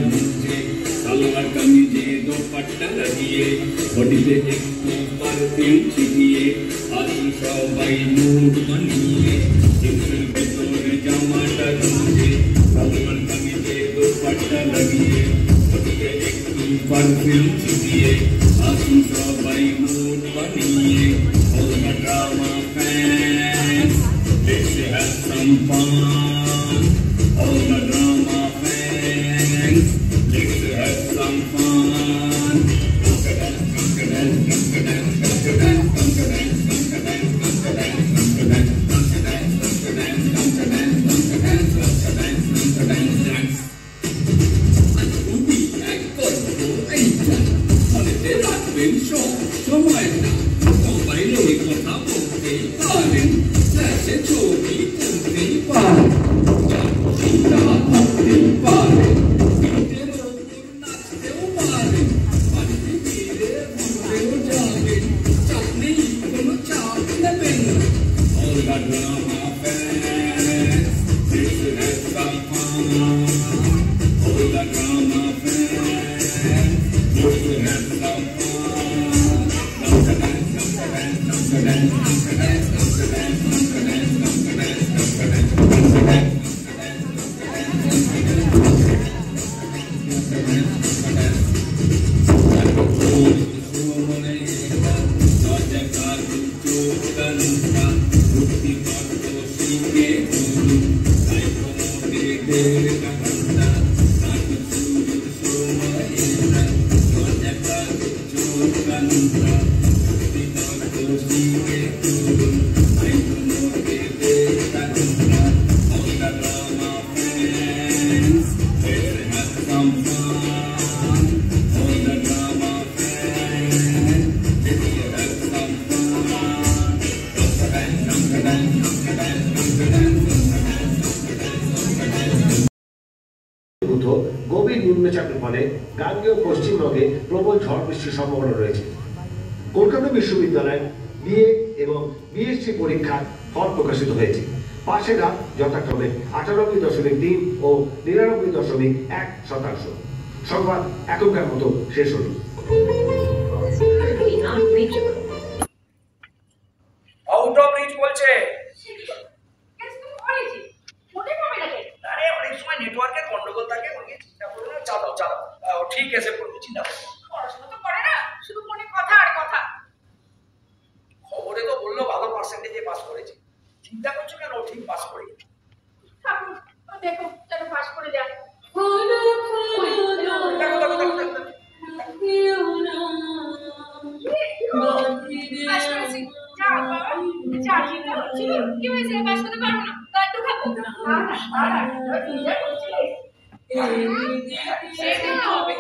গুঞ্জে, সালোয়ার কামিজে দোপাট্টা লাগিয়ে, বডিতে একটু পারফিউম ছিটিয়ে, আসি সবাই মুড বানিয়ে, জিন্সের ভেতরে জামাটা গুঞ্জে, সালোয়ার কামিজে দোপাট্টা লাগিয়ে, বডিতে একটু পারফিউম ছিটিয়ে, আসি সবাই মুড বানিয়ে। All the drama fans, let's have some fun. All the drama fans, let's have some fun. গভীর নিম্নচাপের ফলে গাঙ্গেয় পশ্চিমবঙ্গে প্রবল ঝড় বৃষ্টির সম্ভাবনা রয়েছে। কলকাতা বিশ্ববিদ্যালয়ে বিএ এবং বিএসসি পরীক্ষার ফল প্রকাশিত হয়েছে। পাশের হার যথাক্রমে 98.3 ও 99.1%। সংবাদ এখনকার মতো শেষ হল। আউট অফ রিচ বলছে। নেটওয়ার্কের গন্ডগোল থাকে, ওকে চিন্তা করো না, চালাও চালাও, ঠিক আছে পড়বে, চিন্তা করো। পড়াশোনা তো করে না, শুধু ফোনে কথা আর কথা। খবরে তো বললো ভালো পার্সেন্টেজে পাস করেছে, চিন্তা করছো কেন? ঠিক পাস করে ঠাকুর দেখো যেন পাস করে যায়। দেখো দেখো দেখো দেখো পাস করেছি। যা বাবা, যা চিন্তা করছিল কি হয়েছে, পাস করতে পারবো না, কাটু খাবো না না না, চিন্তা করছিস সেটা হবে।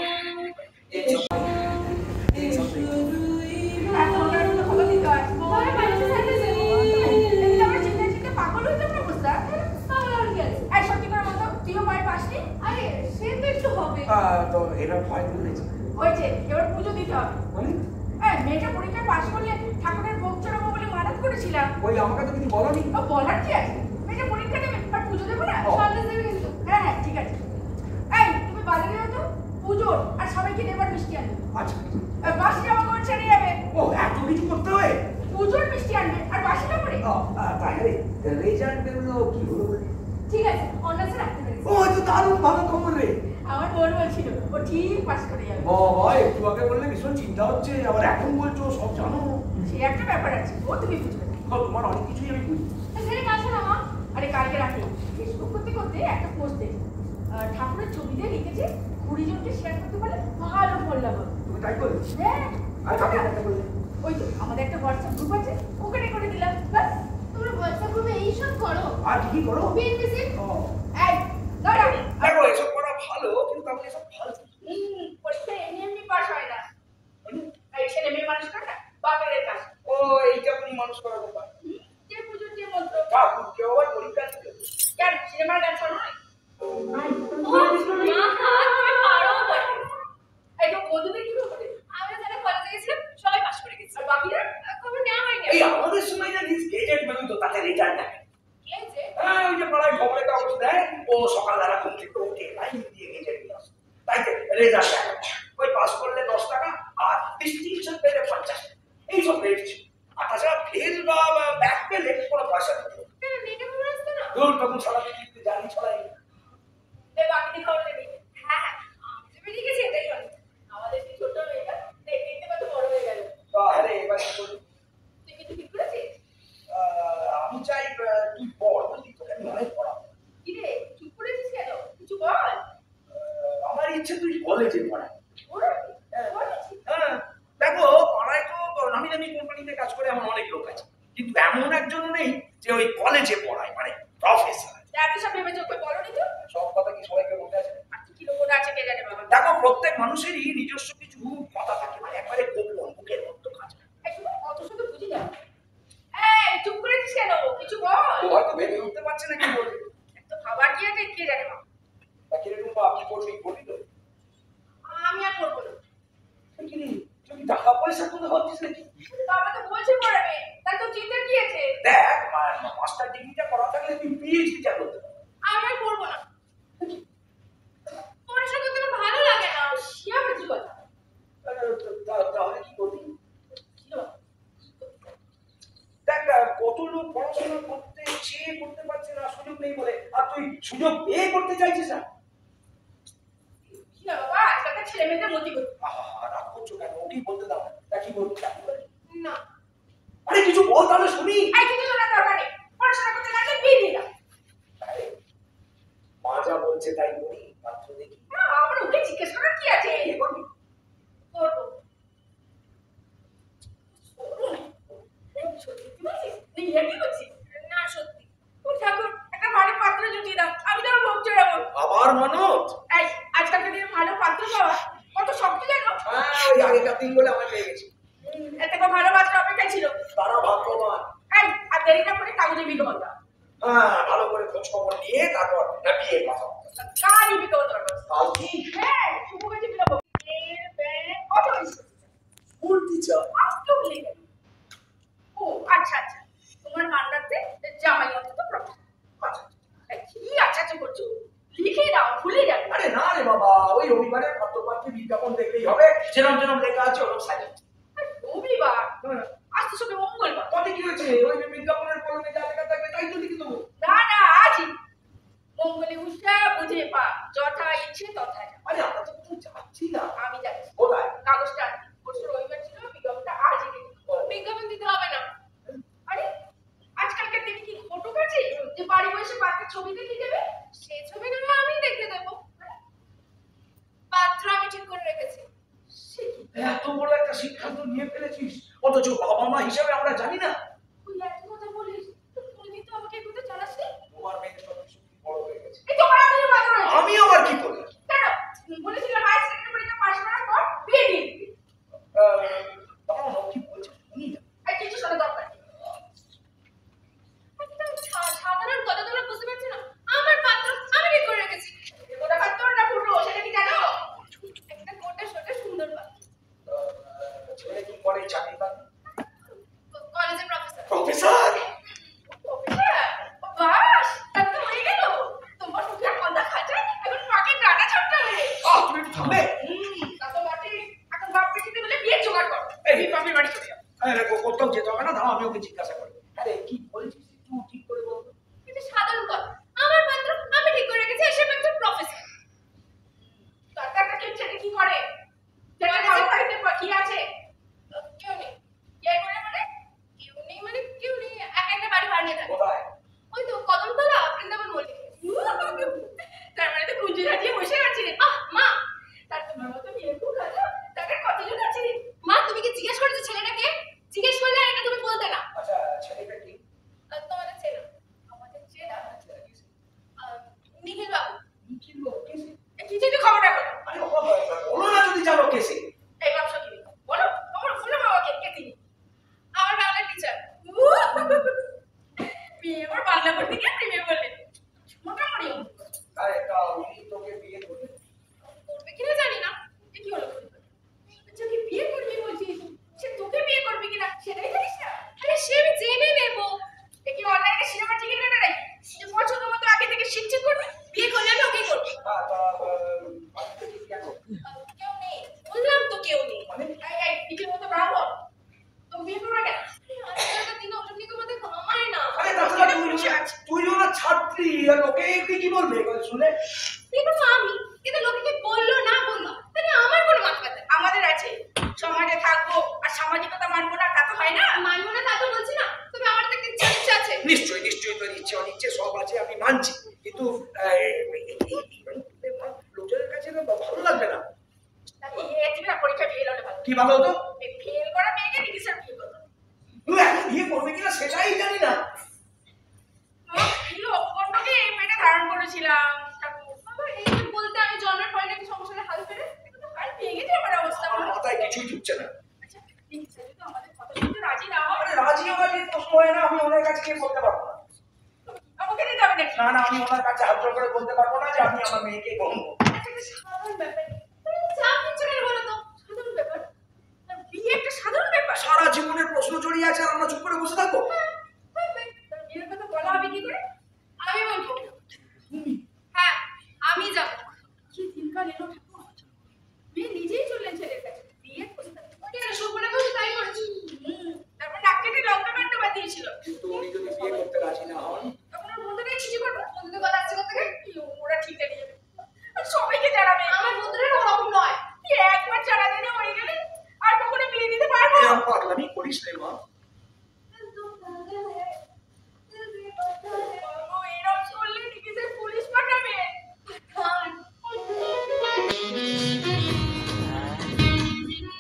তো এবার ভয় করেছে হয়েছে, এবার পুজো দিতে হবে। মেয়েটা পরীক্ষায় পাশ করলে ঠাকুরের ভোগ চড়াবো বলে মানত করেছিলাম। ওই আমাকে তো কিছু বলনি। বলার কি আছে, মেয়েটা পরীক্ষা দেবে আর পুজো দেবো না, সন্দেশ দেবে কিন্তু। হ্যাঁ হ্যাঁ ঠিক আছে। এই তুমি বাজারে যাও তো, পুজোর আর সবাইকে দেবার মিষ্টি আনবে। আচ্ছা, বাসি জামা কাপড় ছেড়ে যাবে। ও এত কিছু করতে হয়? পুজোর মিষ্টি আনবে আর বাসি কাপড়ে। তাহলে রেজাল্ট বেরোলো কি হলো? ঠিক আছে, অনার্সে রাখতে পেরেছি। ও তো দারুণ ভালো খবর রে। আমার বোন বলছিল ও ঠিক পাস করে যাবে। বাবা, একটু আগে বললে ভীষণ চিন্তা হচ্ছে, আবার এখন বলছো সব জানো। সে একটা ব্যাপার আছে, ও তুমি বুঝবে না। তোমার অনেক কিছুই আমি বুঝি। সেটা কাছে না মা। আরে কালকে রাতে ফেসবুক করতে করতে একটা পোস্ট দেখি, ঠাকুরের ছবি দিয়ে লিখেছে 20 জনকে শেয়ার করতে পারলে ভালো ফল লাভ হবে। তুমি তাই করলে? হ্যাঁ। আর কাকে একটা বললে? ওই তো আমাদের একটা হোয়াটসঅ্যাপ গ্রুপ আছে, ওখানে করে দিলাম। বাস তোমরা হোয়াটসঅ্যাপ গ্রুপে এইসব করো আর কি করো? বিএনপিসি। এই দাঁড়াও, দেখো এসব করা ভালো, কিন্তু তাহলে এসব ভালো পরীক্ষায় এমনি পাস হয় না। এই ছেলে মেয়ে মানুষ করে না, বাপের কাজ। ও এইটা তুমি মানুষ করা ব্যাপার। যে পুজোর যে মন্ত্র ঠাকুর কেউ আবার পরীক্ষা দিতে কেন সিনেমার গান শোনো না? তুমি পারো বটে। এই তো বন্ধুদের কি করে? আমরা যারা কলেজে গেছিলাম সবাই পাস করে গেছি, আর বাকিরা খবর নেওয়া হয়নি। এই আমাদের সময় না গেজেট বেরোতো, তাতে রেজাল্ট দেখে। গেজেট? হ্যাঁ, ওই যে পাড়ায় খবরের কাগজ দেয়, ও সকালবেলা ঘুম থেকে উঠে লাইন দিয়ে গেজেট নিয়ে আসে। ওই পাস করলে 10 টাকা আর ডিস্টিংশন পেলে 50 এইসব রেট ছিল। আর তাছাড়া ফেল বা ব্যাক পেলে কোনো পয়সা দিত না। কেন নেটে মনে আসতো না? তখন সারাদিন কিন্তু জানি ছড়াই। বাকি খবর নেই। হ্যাঁ আমি তো বেরিয়ে গেছি, এটাই অনেক। আমাদের সেই ছোট মেয়েটা দেখতে দেখতে কত বড় হয়ে গেল। আরে এবার কি করবি? তুই কিছু ঠিক করেছিস? আমি চাই তুই পড়, বুঝলি, তোকে আমি অনেক পড়াবো। কি রে চুপ করেছিস কেন? কিছু বল। আমার ইচ্ছে তুই কলেজে পড়া। বলেছিস? হ্যাঁ, দেখো পাড়ায় তো নামি দামি কোম্পানিতে কাজ করে এমন অনেক লোক আছে, কিন্তু এমন একজনও নেই যে ওই কলেজে পড়ায়, মানে প্রফেসর। এত সব ভেবে চোখে বলনি তো? সব কথা কি সবাইকে বলতে আছে? আর কি লোক আছে কে জানে বাবা। দেখো প্রত্যেক মানুষেরই নিজস্ব কিছু কথা থাকে, মানে একবারে গোপন, মুখের মধ্যে কাজ করে। অত শুধু বুঝি না। এই চুপ করেছিস কেন? কিছু বল। ও হয়তো ভেবে উঠতে পারছে না কি বলবে। এত খাবার কি আছে কে জানে বাবা। তা কিরকম বা কি করবি, করবি তো? আমি আর করবো না। কি রে, তুই কি টাকা পয়সা কোথাও ভাবছিস নাকি? বাবা তো বলছে পড়াবে, তার তো চিন্তা কি আছে? দেখ মাস্টার ডিগ্রিটা করা থাকলে তুই পিএইচডিটা করতে পারবি। আমি আর করবো না। পড়াশোনা করতে আমার ভালো লাগে না। সে আবার কি কথা? তাহলে কি করবি? কি হলো? দেখ কত লোক পড়াশোনা করতে চেয়ে করতে পারছে না, সুযোগ নেই বলে, আর তুই সুযোগ পেয়ে করতে চাইছিস না। কি না বাবা, আজকালকার ছেলে মেয়েদের মতি গতি। রাগ করছো কেন? ওকেই বলতে দাও। তা কি বলবি? না। আরে কিছু বল তাহলে শুনি। এই কিছু তোরা দরকার নেই। পড়াশোনা করতে গেলে বিয়ে দিয়ে দাও। আরে, মা যা বলছে তাই করি, মাত্র দেখি। আমার ওকে জিজ্ঞেস করার কি আছে? বিয়ে করবি? করবো। সত্যি কি বলছিস? না কি বলছিস? না সত্যি। ও ঠাকুর, একটা ভালো পাত্র জুটিয়ে দাও, আমি তো মুখ চড়াবো। আবার মানত? এই আজকালকার দিনে ভালো পাত্র পাওয়া কত শক্ত জানো? ওই আগেকার দিন বলে আমার পেয়ে গেছি। এতে কোনো ভালো পাত্র অপেক্ষায় ছিল। তারা ভাগ্যবান। এই আর দেরি না করে কাগজে বিজ্ঞাপন দাও। ভালো করে খোঁজ খবর নিয়ে তারপর বিয়ে কথা বলতে। কাজই বিজ্ঞাপন দরকার। কালকে হ্যাঁ, শুভ কাজে বিজ্ঞাপন। কত হয়েছে? School teacher. আজকে ভুলে গেল। ও আচ্ছা আচ্ছা, তোমার মান্দাতে জামাই অন্তত প্রফেসর। আচ্ছা, কি আচ্ছা আচ্ছা করছো? লিখে দাও, ভুলে যাবে। আরে না রে বাবা, ওই রবিবারে পত্রপাত্রে বিজ্ঞাপন দেখলেই হবে, যেরকম যেরকম লেখা আছে ওরকম সাজা। রবিবার? আজ তো সবে মঙ্গলবার। তাতে কি হয়েছে? ওই বিজ্ঞাপনের কলমে যা লেখা থাকবে তাই তো লিখে দেবো। না না, আজই মঙ্গলে উষা বুঝে পা, যথা ইচ্ছে তথা যা। আরে আমরা তো কোথাও যাচ্ছি না। আমি যাচ্ছি। কোথায়? কাগজটা আনতে। পরশু রবিবার ছিল, বিজ্ঞাপনটা আজই লিখে দেবো। বিজ্ঞাপন দিতে হবে না। আরে আজকালকার দিনে কি ঘটক আছে যে বাড়ি বসে পাত্রের ছবি দেখে দেবে? সেই ছবি না আমি দেখে দেবো। পাত্র আমি ঠিক করে রেখেছি। সে কি? এত বড় একটা সিদ্ধান্ত নিয়ে ফেলেছিস, অথচ বাবা মা হিসাবে আমরা জানি না। তুই এত কথা বলিস, তুই তো আমাকে এগুলো চালাসনি। তোমার মেয়ে সত্যি বড় হয়ে গেছে। এই তোমার আগে বাধা রয়েছে। আমি আবার কি করলাম? কেন? বলেছিলাম হাই সেকেন্ডারি পরীক্ষা পাশ করার পর বিয়ে দিয়ে দিবি। তখন ও কি বলছে শুনি না। আর কিছু শোনা দরকার নেই। সাধারণ কথা তোমরা বুঝতে পারছো না? আমার পাত্র আমি ঠিক করে রেখেছি। গোটা পাত্রটা পুরো, সেটা কি জানো? একটা গোটা সোটা সুন্দর পাত্র। ছেলে কি করে, চাকরি পাবে? কলেজের প্রফেসর। প্রফেসর? প্রফেসর? বাস, তাহলে তো হয়ে গেল। তোমার মুখে কথা খাঁচা, এখন পাকে ডাটা ছড়তে হবে। তুমি একটু থামবে? তা তো বটে। এখন বাপ পেটিতে বলে বিয়ে জোগাড় কর। এই আমি বাড়ি চলে যাও। কোথাও যেতে হবে না, দাও আমি ওকে জিজ্ঞাসা করি। আরে কি বলছিস একটু ঠিক করে বলতো। এটা সাধারণ কথা। আমার পাত্র আমি ঠিক করে রেখেছি, এসে একজন প্রফেসর। টাকাটা কেউ ছেড়ে কি করে? যেটা আমার বাড়িতে কি আছে? কেউ নেই। কে করে মানে? কেউ নেই মানে কেউ নেই। একা একটা বাড়ি ভাড়া নিয়ে থাকে। কোথায়? ওই তো কদমতলা, বৃন্দাবন মল্লিক। তার মানে তো কুঞ্জি সাজিয়ে বসে আছে। মা, তার তোমার মতো এরকম কথা তাদের কতজন আছে? মা, তুমি কি জিজ্ঞেস করেছো ছেলেটাকে? জিজ্ঞেস করলে এটা তুমি বলতে না। আচ্ছা, ছেলেটা কি? তোমাদের চেনা। আমাদের চেনা। নিখিল বাবু। নিখিল বাবু কেসে? কি যদি খবর রাখো? আরে বাবা, বলো না যদি জানো কেসে। এই ব্যবসা কি? বলো, তোমার বলো বাবাকে কে তিনি? আমার বাংলা টিচার। বিয়ে আমার বাংলা পড়তে গিয়ে প্রেমে বললেন। মোটামুটি আরে তা উনি তোকে বিয়ে করবে? করবে কিনা জানি না। এ কি হলো? যাকে বিয়ে করবি বলছিস, সে তোকে বিয়ে করবে কিনা সেটাই জানিস না? আরে সে আমি জেনে নেবো। এ কি অনলাইনে সিনেমা টিকিট কাটা নাই? যে পছন্দ মতো আগে থেকে শিখছে করবে, বিয়ে করলে আমি ওকেই করবো। তা বাড়িতে কি কেন? কেউ মানছি, কিন্তু লোকজনের কাছে না ভালো লাগবে না। পরীক্ষা ফেল হলে ভালো। কি ভালো হতো? ফেল করা মেয়েকে কিসের বিয়ে করবো? তুই এখন বিয়ে করবে কিনা সেটাই জানি না। এই মেয়েটা ধারণ করেছিলাম। এই বলতে আমি জন্মের পরে নাকি সমস্যাটা হাল পেরে হাল ভেঙে গেছে আমার অবস্থা। আমার মাথায় কিছুই ঢুকছে না। আচ্ছা প্লিজ যদি আমাদের কথা শুনতে রাজি না হয়। রাজি আমার প্রশ্ন হয় না, আমি ওনার কাছে গিয়ে বলতে পারবো না। আমাকে নিতে হবে নাকি? না না, আমি ওনার কাছে হাত জোড় করে বলতে পারবো না যে আমি আমার মেয়েকে বলবো। সাধারণ ব্যাপার। চাপ নিচ্ছে কেন বলো তো? সাধারণ ব্যাপার। বিয়ে একটা সাধারণ ব্যাপার। সারা জীবনের প্রশ্ন জড়িয়ে আছে আর আমরা চুপ করে বসে থাকবো? বিয়ের কথা বলা হবে কি করে? আমি বলবো। হ্যাঁ আমি যাব। কি দিনকাল এলো ঠাকুর। মেয়ে নিজেই চললেন ছেলের কাছে। বিয়ে করতে কেন সুবর্ণা বলতে তাই করেছি। তারপর নাক কেটে লঙ্কা কাণ্ড বাঁধিয়েছিল। কিন্তু উনি যদি বিয়ে করতে রাজি না হন? তখন ওর বন্ধুরাই কিছু করবো। বন্ধুদের কথা আসছে করতে গেলে ওরা ঠিক জানিয়ে যাবে। আর সবাইকে জানাবে। আমার বন্ধুরা ওরকম নয়। তুই একবার জানা দিলে হয়ে গেলে আর কখনো বিয়ে দিতে পারবো। এরকম পাগলামি করিস রে মা। পুলিশ পাঠাবে।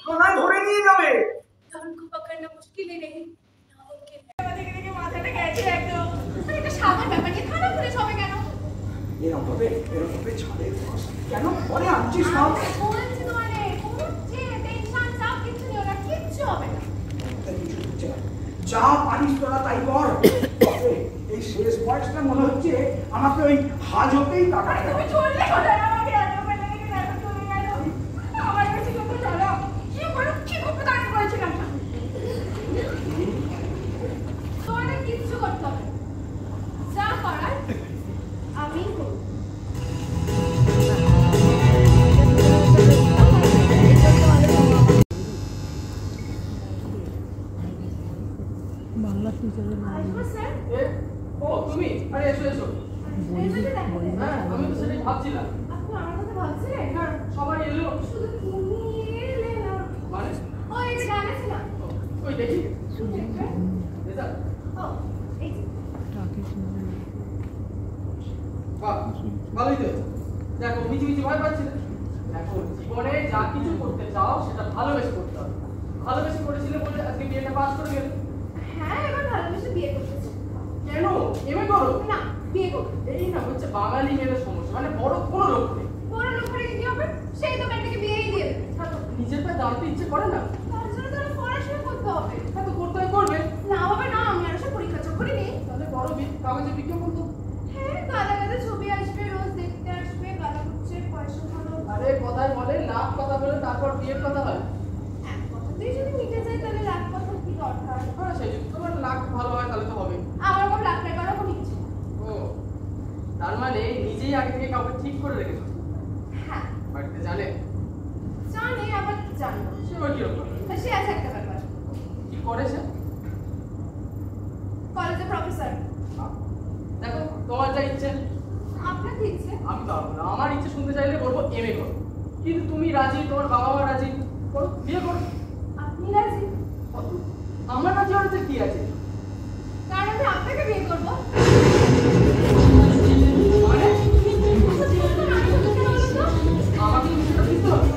থানায় ধরে নিয়ে যাবে। उनको पकड़ना मुश्किल ही नहीं नामुमकिन है। দেখে দেখে মাথাটা গেছে একদম। এটা সাধারণ ব্যাপার কি থানা পুলিশ হবে কেন? এরকম ভাবে ছাড়ে কেন পরে আনছিস না? বলছি তোমারে যে টেনশন চাপ কিছু নেই, ওরা কিচ্ছু হবে না। কিছু হচ্ছে না, যা পারিস তোরা তাই কর। এই শেষ বয়সটা মনে হচ্ছে আমাকে ওই হাজতেই কাটাতে হবে। তুমি চললে কোথায়? আমাকে এত বেলা থেকে এত চলে গেল। আমার কাছে কত চলো কি করে কি করতে দাঁড়িয়ে করেছিলাম না। তোমাদের কিচ্ছু করতে হবে না। যা করার আমি করব। বাংলা টিচারের নাম আসবো স্যার? ও তুমি? আরে এসো এসো। হ্যাঁ আমি তো সেটাই ভাবছিলাম। আপনি আমার কথা ভাবছিলেন? হ্যাঁ সবাই এলো শুধু তুমি এলে না। মানে ও এই যে গান আছে না? ওই দেখি ও এই যে তাকে শুনে বাহ ভালোই তো। দেখো মিছি মিছি ভয় পাচ্ছি না। দেখো জীবনে যা কিছু করতে চাও সেটা ভালোবেসে করতে হবে। ভালোবেসে করেছিলে বলে আজকে বিয়েটা পাস করে গেলে। হ্যাঁ এবার ভালোবেসে বিয়ে করতেছি। কেন এমএ করো না বিয়ে করব। এই না হচ্ছে বাঙালি মেয়েদের সমস্যা, মানে বড় কোনো লোক নেই। বড় লোক হয়ে কি হবে? সেই তো মেয়েটাকে বিয়েই দিয়ে দেবে। নিজের পায়ে দাঁড়াতে ইচ্ছে করে না? তার জন্য তো পড়াশোনা করতে হবে। হ্যাঁ তো করতে হয় করবে। না বাবা না, আমি আর সব পরীক্ষা চক্করে নেই। তাহলে বড় কাগজে বিজ্ঞাপন তো। হ্যাঁ গাদা গাদা ছবি আসবে, রোজ দেখতে আসবে, গাদা হচ্ছে পয়সা ভালো। আরে কথায় বলে লাখ কথা বলে তারপর বিয়ের কথা হয়। এক কথাতেই যদি মিটে যায় তাহলে লাখ কথা কি দরকার? হ্যাঁ সেই যদি তোমার লাখ ভালো হয় তাহলে তো হবে। আমার কোনো লাখ টাকার কোনো কিছু না। ও তার মানে নিজেই আগে থেকে কাউকে ঠিক করে রেখেছো? হ্যাঁ বাড়িতে জানে? জানে আবার জানে না। সে আবার কিরকম? সে আছে একটা ব্যাপার, কি করে সে? কলেজে প্রফেসর। দেখো তোমার যা ইচ্ছে। আপনার কি ইচ্ছে? আমি তো আমার ইচ্ছে শুনতে চাইলে বলবো এমএ করো, কিন্তু তুমি রাজি, তোমার বাবা মা রাজি, করো বিয়ে করো। আপনি রাজি? আমার রাজি হওয়ার কি আছে? কারণ আমি আপনাকে বিয়ে করবো। মানে আচ্ছা, বলুন তো, আমি বলতে কেন বলুন তো? আমাকে কি সেটা দিতে হবে?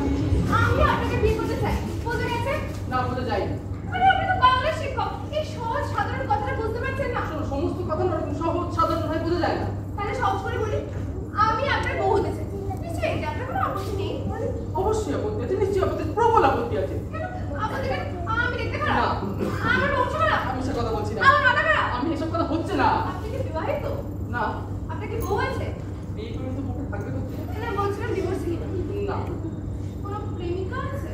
আমি আপনাকে বিয়ে করতে চাই। বুঝতে গেছেন? না বলতে যাই। আরে আপনি তো বাংলা শিক্ষক, এই সহজ সাধারণ কথাটা বুঝতে পারছেন না? শোনো, সমস্ত কথা না ওরকম সহজ সাধারণ ভাবে বোঝা যায় না। তাহলে সহজ করে বলি, আমি আপনার বউ হতে চাই। নিশ্চয়ই এটা আপনার কোনো আপত্তি নেই? অবশ্যই আপত্তি আছে, নিশ্চয়ই আপত্তি, প্রবল আপত্তি আছে। কেন? আপত্তি কেন? আমি দেখতে খারাপ? আমার বংশ খারাপ? আমি সে কথা বলছি না। আমার মাথা খারাপ? আমি এসব কথা হচ্ছে না। আপনি কি বিবাহিত? না আপনার কি বউ আছে? বিয়ে করে তো মুখে থাকবে তো? না বলছিলাম ডিভোর্সি। না কোনো প্রেমিকা আছে?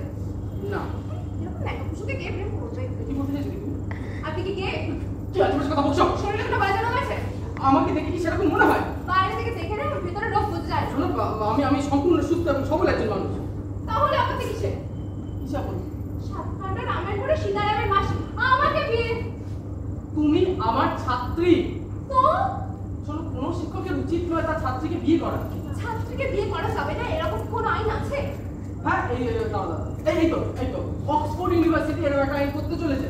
না। এরকম ন্যাকাপুষুকে কে প্রেম করবে? কি বলতে চাইছো তুমি? আপনি কি গে? কি আজেবাজে কথা বলছো? শরীরে কোনো বাজানো আছে? আমাকে দেখে কি সেরকম মনে হয়? বাইরে থেকে দেখে না, ভিতরে রোগ বোঝা যায়। শোনো, আমি সম্পূর্ণ সুস্থ এবং সবল একজন মানুষ। তাহলে আপত্তি কিসে? কিসে আপত্তি? সাতকান্ড রামায়ণ পড়ে সীতারামের মাসি আমাকে বিয়ে। তুমি আমার ছাত্রী। তো শোনো, কোনো শিক্ষকের উচিত নয় তার ছাত্রীকে বিয়ে করা। ছাত্রীকে বিয়ে করা যাবে না এরকম কোন আইন আছে? হ্যাঁ দাদা এই তো অক্সফোর্ড ইউনিভার্সিটি এরকম একটা আইন করতে চলেছে।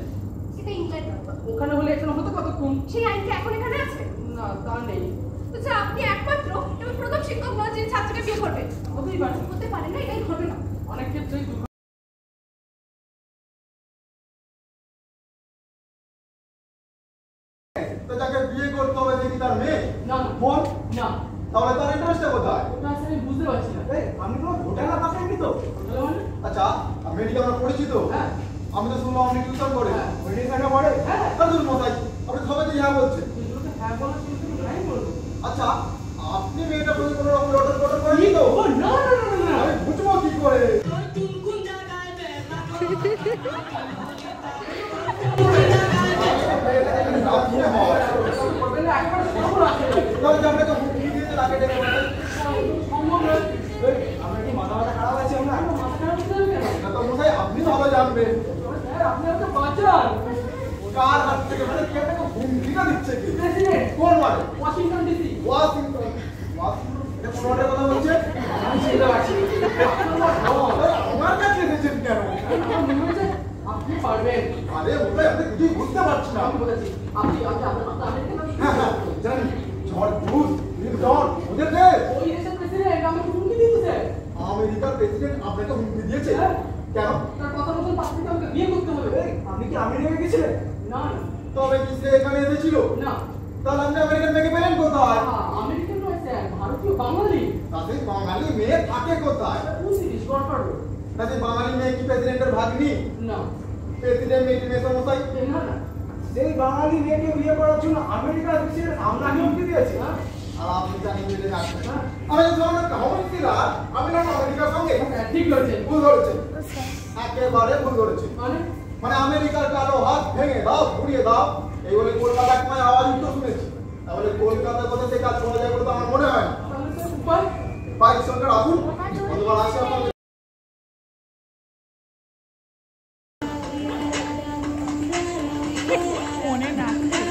সেটা ইংল্যান্ড। ওখানে হলে এখানে হতে কতক্ষণ? সেই আইনটা এখন এখানে আছে? না তা নেই। আচ্ছা আপনি একমাত্র এবং প্রথম শিক্ষক নন যিনি ছাত্রকে বিয়ে করবেন। হতে পারে না, এটাই হবে না। অনেক ক্ষেত্রেই তো যাকে বিয়ে করতে হবে দেখি তার মেয়ে না বোন না, তাহলে তার ইন্টারেস্টটা কোথায়? ওটা আসলে আমি বুঝতে পারছি না। আমি কোনো ঘোটালা পাকাইনি তো। মানে আচ্ছা আমেরিকা আমরা পড়েছি তো। হ্যাঁ। আমি তো শুনলাম আপনি টিউশন করে। হ্যাঁ। ওই এখানে পড়ে। হ্যাঁ। তাহলে মতাই আপনি সবাই তো হ্যাঁ বলছেন। কিন্তু হ্যাঁ বলা কিন্তু নাই বলবো। আচ্ছা আপনি মেয়েটা প্রতি কোনো রকম অর্ডার করেননি তো? ও না না না না, আমি বুঝবো কি করে? করবে না, একবার খবর আছে। তাহলে যে আপনাকে হুমকি দিয়েছে তাকে ডেকে বলতেন। সম্ভব নয়। আমরা কি মাথা খারাপ আছে আমরা? মাথা খারাপ হতে হবে কেন? না তো মশাই আপনি ভালো জানবেন। স্যার আপনি আমাকে বাঁচান। কার হাত থেকে মানে কি আপনাকে হুমকিটা দিচ্ছে কি? প্রেসিডেন্ট কোন মানে? Washington DC. ওয়াশিংটন এটা কোন অর্ডার কথা বলছে? আমি চিনতে পারছি। আমার কাছে এসেছেন কেন? আমার মনে হয়েছে আপনি পারবেন। আরে ওটাই আমি কিছুই বুঝতে পারছি না। আমি বলেছি আপনি আমেরিকান হ্যাঁ হ্যাঁ জানি জর্জ বুশ লিঙ্কন ওদের দেশ ওই দেশের প্রেসিডেন্ট আমাকে হুমকি দিয়েছে। আমেরিকার প্রেসিডেন্ট আপনাকে হুমকি দিয়েছে হ্যাঁ। কেন? তার কথা মতন তার থেকে আমাকে বিয়ে করতে হবে। আপনি কি আমেরিকা গেছিলেন? না না তবে কি সে এখানে এসেছিল? না, তাহলে আপনি আমেরিকান মেয়েকে পেলেন কোথায়? আমেরিকান নয় স্যার, ভারতীয় বাঙালি। তাদের বাঙালি মেয়ে থাকে কোথায়? 29 গড়পাড় রোড। তাদের বাঙালি মেয়ে কি প্রেসিডেন্টের ভাগ্নি? না প্রেসিডেন্ট মেয়েটি মেয়ে সমস্যায় না না, সেই বাঙালি মেয়েকে বিয়ে করার জন্য আমেরিকার দেশের আপনাকে হুমকি দিয়েছে আর আপনি জানেন যে আসবেন না। আমি যদি আমার খবর দিলাম আমি না আমেরিকার সঙ্গে হ্যাঁ, ঠিক ধরেছেন। ভুল ধরেছেন, একেবারে ভুল ধরেছেন। মানে আমেরিকার কালো হাত ভেঙে দাও ঘুরিয়ে দাও এই বলে কলকাতা একমায় আওয়াজ উঠতে শুনেছি। তাহলে কলকাতার কথা যে কাজ করা যায় বলে তো আমার মনে হয় না। তাহলে স্যার উপায়? বাইক সরকার আগুন অথবা আসে আপনার ফোনে ডাকছে।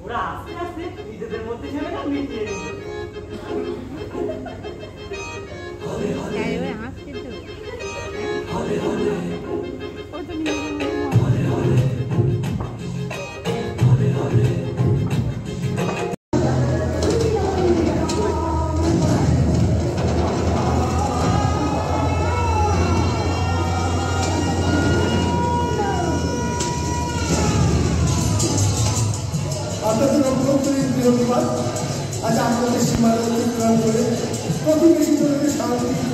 ওরা আস্তে আস্তে নিজেদের মধ্যে ঝামেলা মিটিয়ে নিল। আজ আমাদের সীমানা অতিক্রম করে প্রতিবেশী সাংস্কৃতিক